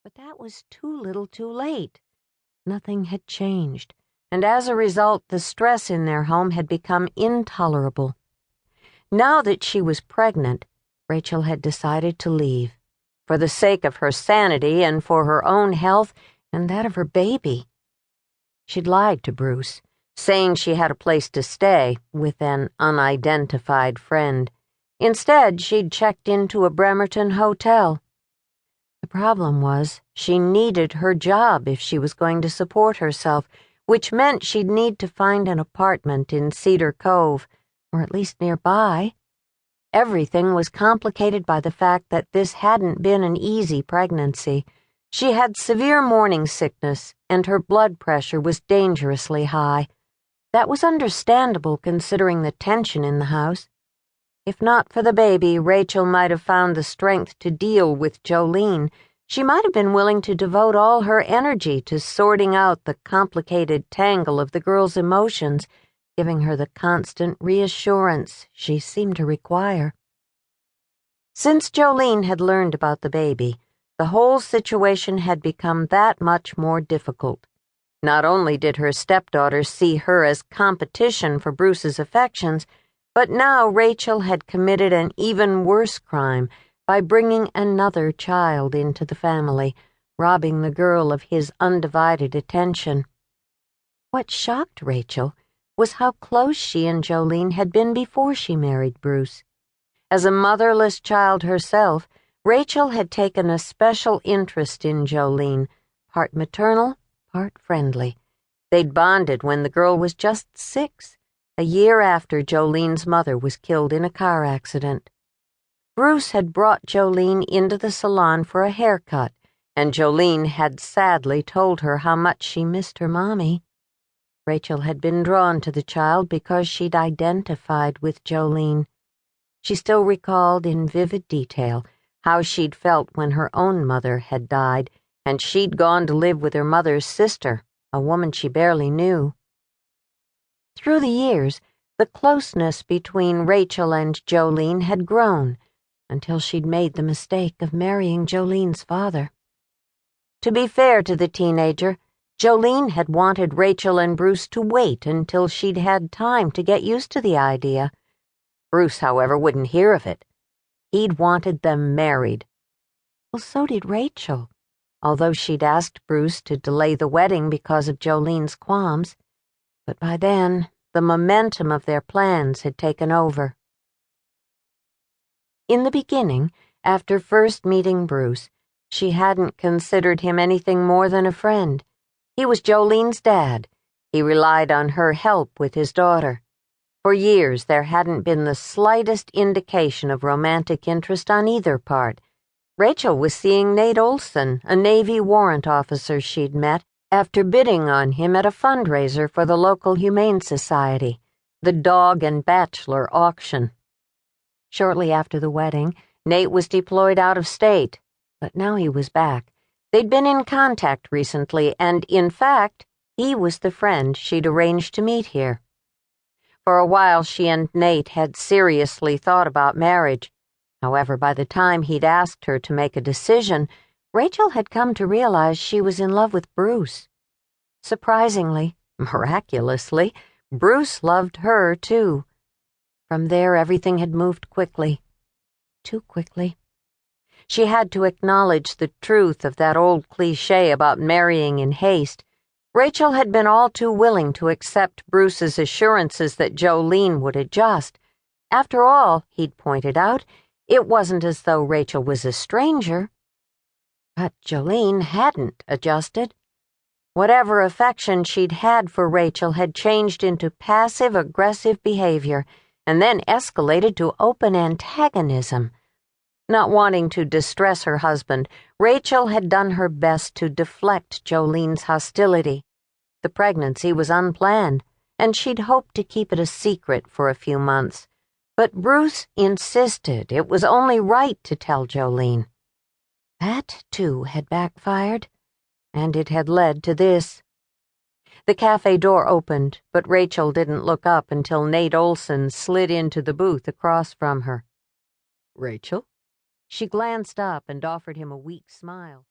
But that was too little too late. Nothing had changed, and as a result, the stress in their home had become intolerable. Now that she was pregnant, Rachel had decided to leave, for the sake of her sanity and for her own health and that of her baby. She'd lied to Bruce, saying she had a place to stay with an unidentified friend. Instead, she'd checked into a Bremerton hotel. The problem was she needed her job if she was going to support herself, which meant she'd need to find an apartment in Cedar Cove, or at least nearby. Everything was complicated by the fact that this hadn't been an easy pregnancy. She had severe morning sickness, and her blood pressure was dangerously high. That was understandable considering the tension in the house. If not for the baby, Rachel might have found the strength to deal with Jolene. She might have been willing to devote all her energy to sorting out the complicated tangle of the girl's emotions, giving her the constant reassurance she seemed to require. Since Jolene had learned about the baby, the whole situation had become that much more difficult. Not only did her stepdaughter see her as competition for Bruce's affections, but now Rachel had committed an even worse crime by bringing another child into the family, robbing the girl of his undivided attention. What shocked Rachel was how close she and Jolene had been before she married Bruce. As a motherless child herself, Rachel had taken a special interest in Jolene, part maternal, part friendly. They'd bonded when the girl was just 6, a year after Jolene's mother was killed in a car accident. Bruce had brought Jolene into the salon for a haircut, and Jolene had sadly told her how much she missed her mommy. Rachel had been drawn to the child because she'd identified with Jolene. She still recalled in vivid detail how she'd felt when her own mother had died, and she'd gone to live with her mother's sister, a woman she barely knew. Through the years, the closeness between Rachel and Jolene had grown, until she'd made the mistake of marrying Jolene's father. To be fair to the teenager, Jolene had wanted Rachel and Bruce to wait until she'd had time to get used to the idea. Bruce, however, wouldn't hear of it. He'd wanted them married. Well, so did Rachel, although she'd asked Bruce to delay the wedding because of Jolene's qualms. But by then, the momentum of their plans had taken over. In the beginning, after first meeting Bruce, she hadn't considered him anything more than a friend. He was Jolene's dad. He relied on her help with his daughter. For years, there hadn't been the slightest indication of romantic interest on either part. Rachel was seeing Nate Olson, a Navy warrant officer she'd met, after bidding on him at a fundraiser for the local Humane Society, the Dog and Bachelor Auction. Shortly after the wedding, Nate was deployed out of state, but now he was back. They'd been in contact recently, and in fact, he was the friend she'd arranged to meet here. For a while, she and Nate had seriously thought about marriage. However, by the time he'd asked her to make a decision, Rachel had come to realize she was in love with Bruce. Surprisingly, miraculously, Bruce loved her, too. From there, everything had moved quickly. Too quickly. She had to acknowledge the truth of that old cliché about marrying in haste. Rachel had been all too willing to accept Bruce's assurances that Jolene would adjust. After all, he'd pointed out, it wasn't as though Rachel was a stranger. But Jolene hadn't adjusted. Whatever affection she'd had for Rachel had changed into passive-aggressive behavior and then escalated to open antagonism. Not wanting to distress her husband, Rachel had done her best to deflect Jolene's hostility. The pregnancy was unplanned, and she'd hoped to keep it a secret for a few months. But Bruce insisted it was only right to tell Jolene. That, too, had backfired, and it had led to this. The cafe door opened, but Rachel didn't look up until Nate Olson slid into the booth across from her. "Rachel?" She glanced up and offered him a weak smile.